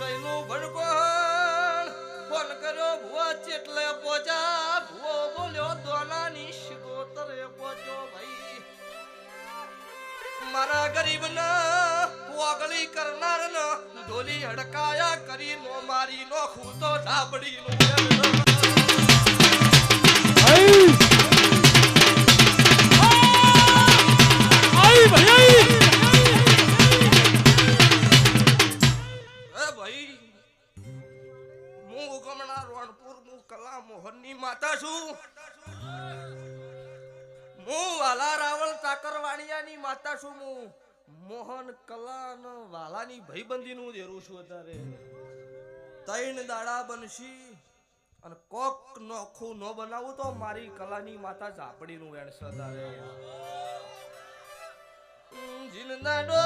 સૈનું ભડકો phone કર્યો ભુવા ચેટલે પોજા ભુવો બોલ્યો દોનાની શિગોતરે પોજો ભાઈ મારા ગરીબના ઓગળી કરનાર ન ઢોલી હડકાયા કરી નો મારી નો ખૂતો ધાબડી નો મોહનની માતા છું હું વાલા રાવળ તાકરવાણિયાની માતા છું હું મોહન કલા ન વાલાની ભાઈબંધી નું દેરું છું અત્યારે ત્રણ દાડા બનશી અને કોક નોખું ન બનાવું તો મારી કલાની માતા ઝાપડી નું વેણશે અત્યારે જીનદાડો